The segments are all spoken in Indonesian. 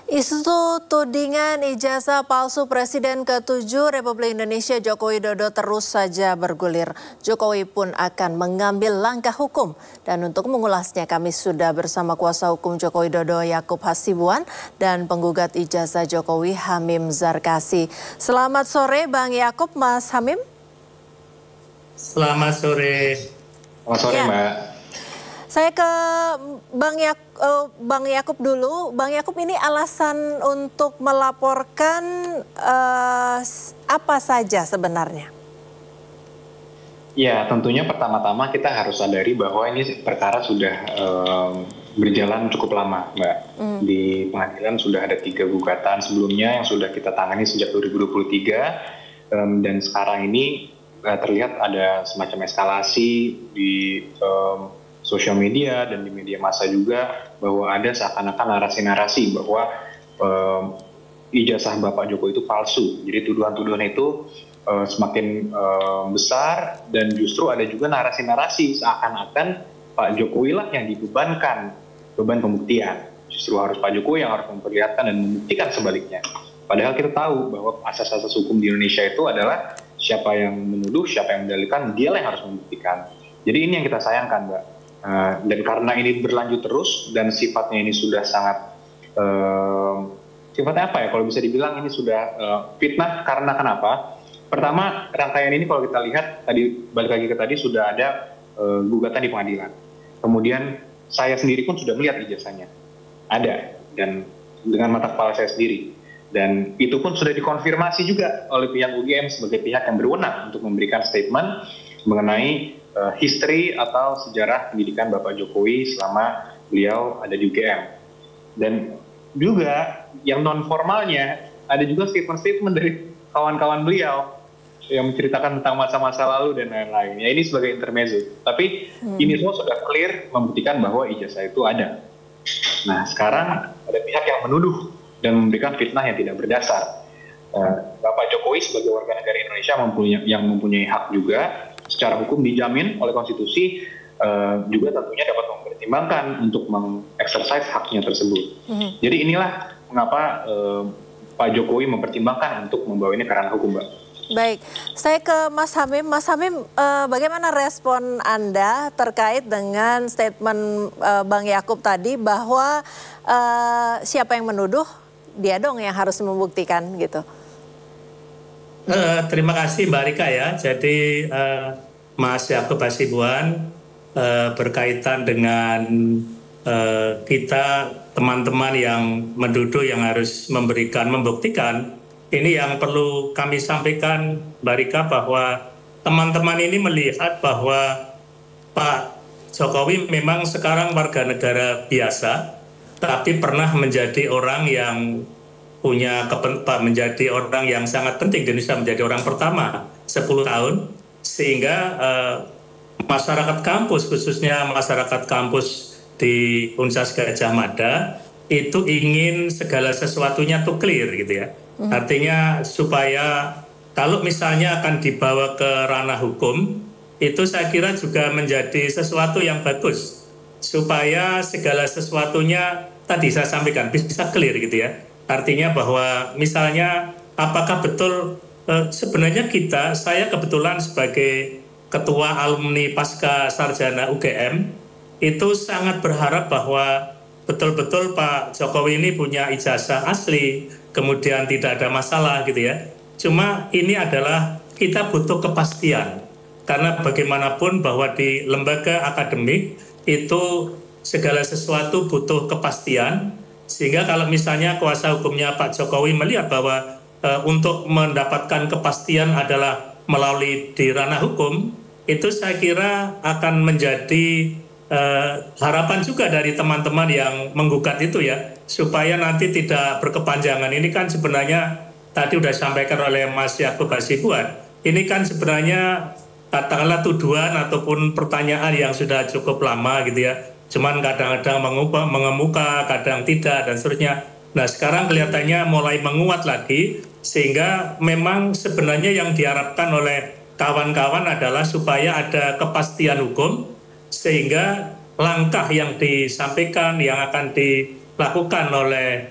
Isu tudingan ijazah palsu Presiden ke-7 Republik Indonesia Joko Widodo terus saja bergulir. Jokowi pun akan mengambil langkah hukum. Dan untuk mengulasnya kami sudah bersama kuasa hukum Joko Widodo Yakub Hasibuan dan penggugat ijazah Jokowi Hamim Zarkasi. Selamat sore Bang Yakub, Mas Hamim. Selamat sore. Selamat sore Mbak. Saya ke Bang Yakub dulu. Bang Yakub, ini alasan untuk melaporkan apa saja sebenarnya? Ya, tentunya pertama-tama kita harus sadari bahwa ini perkara sudah berjalan cukup lama, Mbak. Di pengadilan sudah ada 3 gugatan sebelumnya yang sudah kita tangani sejak 2023. Dan sekarang ini terlihat ada semacam eskalasi di sosial media dan di media massa juga, bahwa ada seakan-akan narasi-narasi bahwa ijazah Bapak Jokowi itu palsu. Jadi tuduhan-tuduhan itu semakin besar, dan justru ada juga narasi-narasi seakan-akan Pak Jokowi lah yang dibebankan beban pembuktian. Justru harus Pak Jokowi yang harus memperlihatkan dan membuktikan sebaliknya. Padahal kita tahu bahwa asas-asas hukum di Indonesia itu adalah siapa yang menuduh, siapa yang mendalilkan, dialah yang harus membuktikan. Jadi ini yang kita sayangkan, Mbak. Dan karena ini berlanjut terus dan sifatnya ini sudah sangat sifatnya apa ya, kalau bisa dibilang ini sudah fitnah. Karena kenapa? Pertama, rangkaian ini kalau kita lihat tadi, balik lagi ke tadi, sudah ada gugatan di pengadilan. Kemudian saya sendiri pun sudah melihat ijazahnya ada, dan dengan mata kepala saya sendiri, dan itu pun sudah dikonfirmasi juga oleh pihak UGM sebagai pihak yang berwenang untuk memberikan statement mengenai history atau sejarah pendidikan Bapak Jokowi selama beliau ada di UGM. Dan juga yang non formalnya ada juga statement-statement dari kawan-kawan beliau yang menceritakan tentang masa-masa lalu dan lain-lain. Ya, ini sebagai intermezzo. Tapi ini semua sudah clear membuktikan bahwa ijazah itu ada. Nah, sekarang ada pihak yang menuduh dan memberikan fitnah yang tidak berdasar. Bapak Jokowi sebagai warga negara Indonesia yang mempunyai hak juga, secara hukum dijamin oleh konstitusi, juga tentunya dapat mempertimbangkan untuk mengeksersis haknya tersebut. Jadi inilah mengapa Pak Jokowi mempertimbangkan untuk membawa ini ke ranah hukum, Mbak. Baik, saya ke Mas Hamim. Mas Hamim, bagaimana respon Anda terkait dengan statement Bang Yakub tadi bahwa siapa yang menuduh, dia dong yang harus membuktikan gitu? Terima kasih Mbak Rika ya. Jadi Mas Yakub Hasibuan, berkaitan dengan kita teman-teman yang menuduh yang harus membuktikan, ini yang perlu kami sampaikan Mbak Rika, bahwa teman-teman ini melihat bahwa Pak Jokowi memang sekarang warga negara biasa, tapi pernah menjadi orang yang menjadi orang yang sangat penting di Indonesia, menjadi orang pertama 10 tahun, sehingga masyarakat kampus, khususnya masyarakat kampus di Universitas Gadjah Mada, itu ingin segala sesuatunya tuh clear gitu ya. Artinya supaya kalau misalnya akan dibawa ke ranah hukum, itu saya kira juga menjadi sesuatu yang bagus, supaya segala sesuatunya tadi saya sampaikan bisa clear gitu ya. Artinya bahwa misalnya apakah betul sebenarnya saya kebetulan sebagai ketua alumni pasca sarjana UGM itu sangat berharap bahwa betul-betul Pak Jokowi ini punya ijazah asli, kemudian tidak ada masalah gitu ya. Cuma ini adalah kita butuh kepastian, karena bagaimanapun bahwa di lembaga akademik itu segala sesuatu butuh kepastian. Sehingga kalau misalnya kuasa hukumnya Pak Jokowi melihat bahwa untuk mendapatkan kepastian adalah melalui di ranah hukum, itu saya kira akan menjadi harapan juga dari teman-teman yang menggugat itu ya, supaya nanti tidak berkepanjangan. Ini kan sebenarnya tadi sudah disampaikan oleh Mas Yakub Hasibuan, ini kan sebenarnya katakanlah tuduhan ataupun pertanyaan yang sudah cukup lama gitu ya. Cuman kadang-kadang mengemuka, kadang tidak, dan seterusnya. Nah sekarang kelihatannya mulai menguat lagi, sehingga memang sebenarnya yang diharapkan oleh kawan-kawan adalah supaya ada kepastian hukum, sehingga langkah yang disampaikan, yang akan dilakukan oleh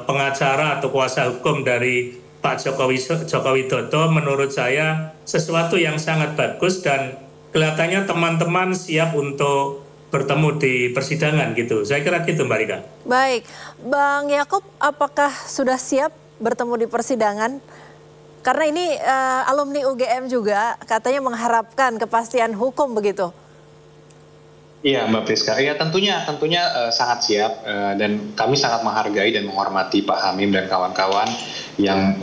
pengacara atau kuasa hukum dari Pak Joko Widodo menurut saya sesuatu yang sangat bagus dan kelihatannya teman-teman siap untuk bertemu di persidangan gitu. Saya kira gitu Mbak Rika. Baik, Bang Yakub, apakah sudah siap bertemu di persidangan? Karena ini alumni UGM juga katanya mengharapkan kepastian hukum begitu. Iya Mbak Priska, ya tentunya sangat siap dan kami sangat menghargai dan menghormati Pak Hamim dan kawan-kawan yang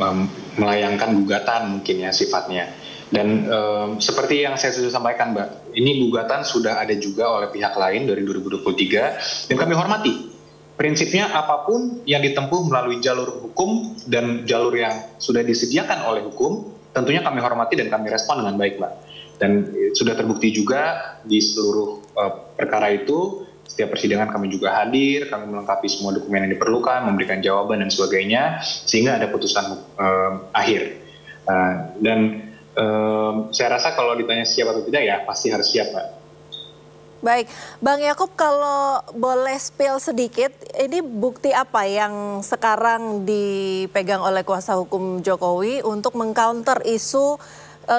melayangkan gugatan mungkin ya sifatnya. Dan seperti yang saya sudah sampaikan Mbak, ini gugatan sudah ada juga oleh pihak lain dari 2023 dan kami hormati. Prinsipnya apapun yang ditempuh melalui jalur hukum dan jalur yang sudah disediakan oleh hukum, tentunya kami hormati dan kami respon dengan baik Mbak. Dan sudah terbukti juga di seluruh perkara itu, setiap persidangan kami juga hadir, kami melengkapi semua dokumen yang diperlukan, memberikan jawaban dan sebagainya, sehingga ada putusan akhir. Saya rasa kalau ditanya siap atau tidak ya pasti harus siap Pak. Baik, Bang Yakub kalau boleh spill sedikit, ini bukti apa yang sekarang dipegang oleh kuasa hukum Jokowi untuk mengcounter isu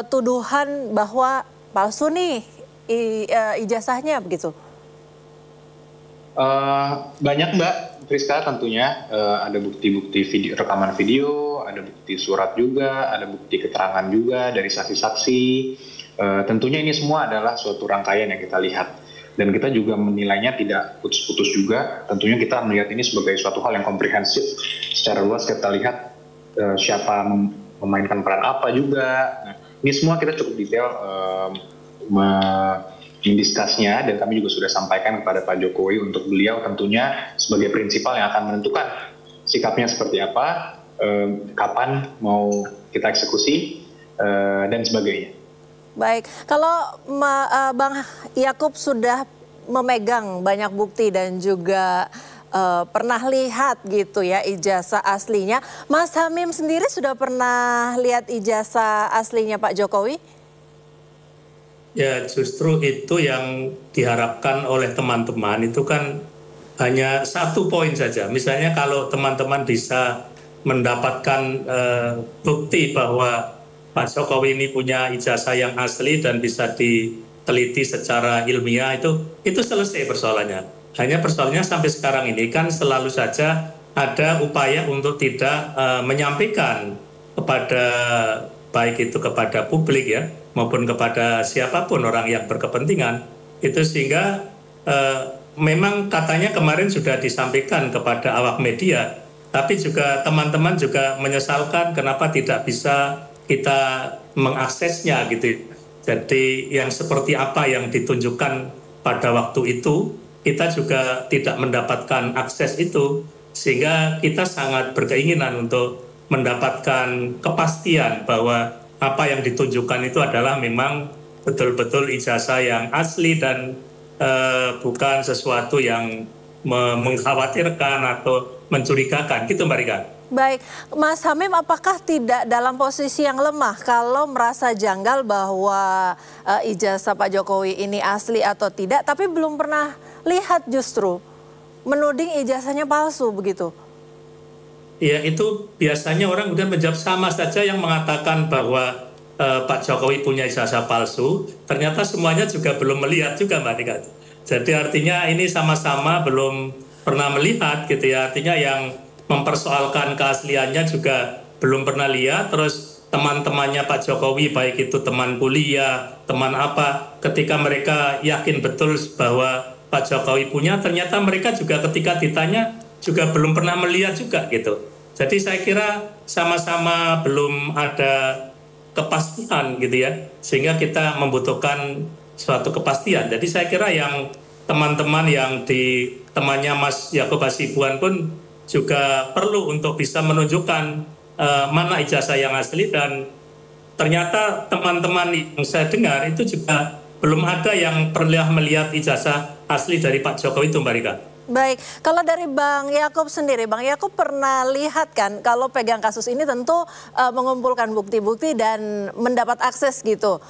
tuduhan bahwa palsu nih ijazahnya begitu? Banyak Mbak Priska tentunya, ada bukti-bukti rekaman video, ada bukti surat juga, ada bukti keterangan juga dari saksi-saksi. Tentunya ini semua adalah suatu rangkaian yang kita lihat. Dan kita juga menilainya tidak putus-putus juga, tentunya kita melihat ini sebagai suatu hal yang komprehensif. Secara luas kita lihat siapa memainkan peran apa juga. Nah, ini semua kita cukup detail mendiskusnya dan kami juga sudah sampaikan kepada Pak Jokowi untuk beliau tentunya sebagai prinsipal yang akan menentukan sikapnya seperti apa, kapan mau kita eksekusi dan sebagainya. Baik, kalau Bang Yakub sudah memegang banyak bukti dan juga pernah lihat gitu ya ijazah aslinya, Mas Hamim sendiri sudah pernah lihat ijazah aslinya Pak Jokowi? Ya justru itu yang diharapkan oleh teman-teman itu kan hanya satu poin saja. Misalnya kalau teman-teman bisa mendapatkan bukti bahwa Pak Jokowi ini punya ijazah yang asli dan bisa diteliti secara ilmiah, itu selesai persoalannya. Hanya persoalannya sampai sekarang ini kan selalu saja ada upaya untuk tidak menyampaikan kepada baik itu kepada publik ya maupun kepada siapapun orang yang berkepentingan itu, sehingga memang katanya kemarin sudah disampaikan kepada awak media, tapi juga teman-teman juga menyesalkan kenapa tidak bisa kita mengaksesnya gitu. Jadi yang seperti apa yang ditunjukkan pada waktu itu kita juga tidak mendapatkan akses itu, sehingga kita sangat berkeinginan untuk mendapatkan kepastian bahwa apa yang ditunjukkan itu adalah memang betul-betul ijazah yang asli dan bukan sesuatu yang mengkhawatirkan atau mencurigakan gitu Mbak Rika. Baik, Mas Hamim, apakah tidak dalam posisi yang lemah kalau merasa janggal bahwa ijazah Pak Jokowi ini asli atau tidak, tapi belum pernah lihat justru menuding ijazahnya palsu begitu? Ya itu biasanya orang udah menjawab sama saja yang mengatakan bahwa Pak Jokowi punya ijazah palsu, ternyata semuanya juga belum melihat juga Mbak Nika. Jadi artinya ini sama-sama belum pernah melihat gitu ya, artinya yang mempersoalkan keasliannya juga belum pernah lihat, terus teman-temannya Pak Jokowi baik itu teman kuliah, teman apa, ketika mereka yakin betul bahwa Pak Jokowi punya, ternyata mereka juga ketika ditanya juga belum pernah melihat juga gitu. Jadi saya kira sama-sama belum ada kepastian gitu ya, sehingga kita membutuhkan suatu kepastian. Jadi saya kira yang teman-teman yang di temannya Mas Yakub Hasibuan pun juga perlu untuk bisa menunjukkan mana ijazah yang asli, dan ternyata teman-teman yang saya dengar itu juga belum ada yang pernah melihat ijazah asli dari Pak Jokowi itu Mbak Rika. Baik, kalau dari Bang Yakub sendiri, Bang Yakub pernah lihat kan kalau pegang kasus ini tentu mengumpulkan bukti-bukti dan mendapat akses gitu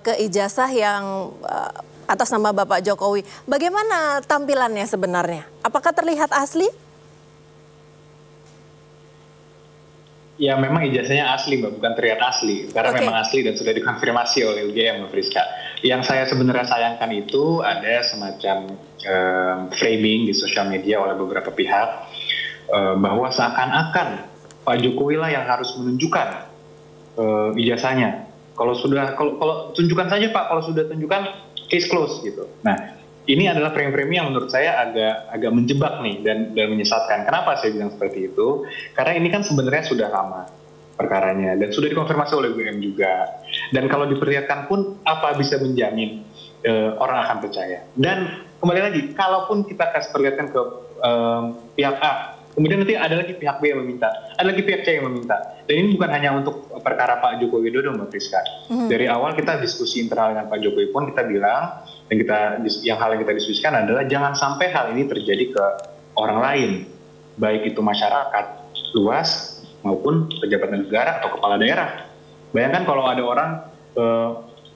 ke ijazah yang atas nama Bapak Jokowi. Bagaimana tampilannya sebenarnya? Apakah terlihat asli? Ya memang ijazahnya asli Mbak, bukan terlihat asli. Karena memang asli dan sudah dikonfirmasi oleh UGM Mbak Friska. Yang saya sebenarnya sayangkan itu ada semacam framing di sosial media oleh beberapa pihak bahwa seakan-akan Pak Jokowi lah yang harus menunjukkan ijazahnya. Kalau tunjukkan saja Pak, kalau sudah tunjukkan case close gitu. Nah, ini adalah frame-frame yang menurut saya agak menjebak nih dan menyesatkan. Kenapa saya bilang seperti itu? Karena ini kan sebenarnya sudah lama perkaranya dan sudah dikonfirmasi oleh UGM juga. Dan kalau diperlihatkan pun apa bisa menjamin orang akan percaya? Dan kembali lagi, kalaupun kita kasih perlihatkan ke pihak A, kemudian nanti ada lagi pihak B yang meminta, ada lagi pihak C yang meminta. Dan ini bukan hanya untuk perkara Pak Joko Widodo, Mbak Friska. Dari awal kita diskusi internal dengan Pak Jokowi pun kita bilang, dan hal yang kita diskusikan adalah jangan sampai hal ini terjadi ke orang lain, baik itu masyarakat luas maupun pejabat negara atau kepala daerah. Bayangkan kalau ada orang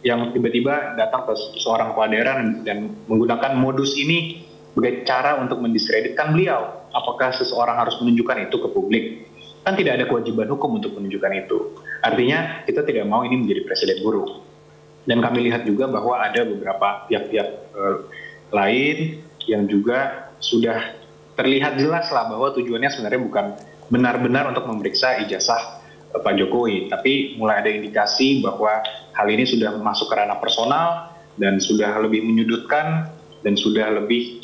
yang tiba-tiba datang ke seorang kepala daerah dan menggunakan modus ini sebagai cara untuk mendiskreditkan beliau. Apakah seseorang harus menunjukkan itu ke publik? Kan tidak ada kewajiban hukum untuk menunjukkan itu. Artinya kita tidak mau ini menjadi presiden buruk. Dan kami lihat juga bahwa ada beberapa pihak-pihak lain yang juga sudah terlihat jelas lah bahwa tujuannya sebenarnya bukan benar-benar untuk memeriksa ijazah Pak Jokowi, tapi mulai ada indikasi bahwa hal ini sudah masuk ke ranah personal dan sudah lebih menyudutkan dan sudah lebih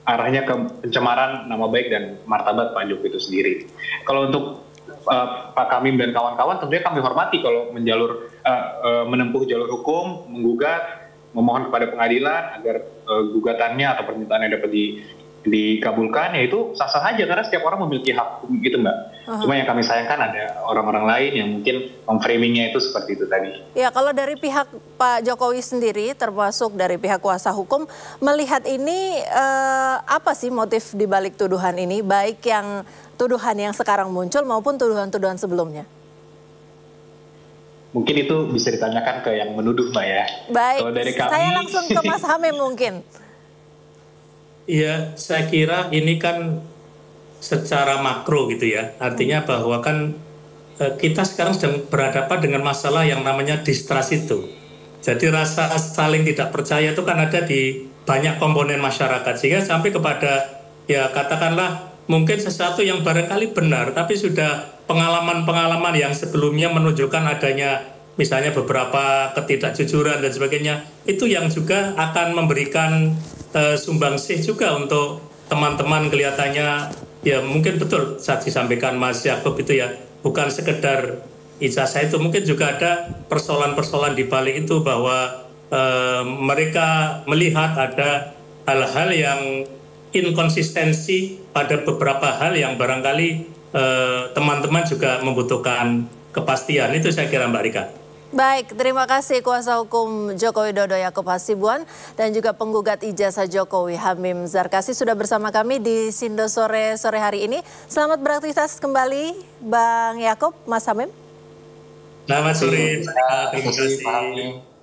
arahnya ke pencemaran nama baik dan martabat Pak Jokowi itu sendiri. Kalau untuk Pak Kamim dan kawan-kawan tentunya kami hormati kalau menempuh jalur hukum, menggugat, memohon kepada pengadilan agar gugatannya atau permintaannya dapat dikabulkan, ya itu sah-sah saja karena setiap orang memiliki hak hukum gitu Mbak. Cuma yang kami sayangkan ada orang-orang lain yang mungkin memframingnya itu seperti itu tadi. Ya, kalau dari pihak Pak Jokowi sendiri termasuk dari pihak kuasa hukum melihat ini apa sih motif dibalik tuduhan ini, baik yang tuduhan yang sekarang muncul maupun tuduhan-tuduhan sebelumnya? Mungkin itu bisa ditanyakan ke yang menuduh Mbak ya. Baik, kalau dari kami, saya langsung ke Mas Hamim mungkin. Iya, saya kira ini kan secara makro gitu ya. Artinya bahwa kan kita sekarang sedang berhadapan dengan masalah yang namanya distrust itu. Jadi rasa saling tidak percaya itu kan ada di banyak komponen masyarakat. Sehingga sampai kepada ya katakanlah mungkin sesuatu yang barangkali benar, tapi sudah pengalaman-pengalaman yang sebelumnya menunjukkan adanya misalnya beberapa ketidakjujuran dan sebagainya, itu yang juga akan memberikan sumbangsih juga untuk teman-teman kelihatannya ya mungkin betul saat disampaikan Mas Yakub itu ya bukan sekedar ijazah itu, mungkin juga ada persoalan-persoalan di balik itu bahwa mereka melihat ada hal-hal yang inkonsistensi pada beberapa hal yang barangkali teman-teman juga membutuhkan kepastian. Itu saya kira Mbak Rika. Baik, terima kasih kuasa hukum Joko Widodo Yakub Hasibuan dan juga penggugat ijazah Jokowi Hamim Zarkasi sudah bersama kami di Sindo sore hari ini. Selamat beraktivitas kembali Bang Yakub, Mas Hamim. Selamat sore. Terima kasih.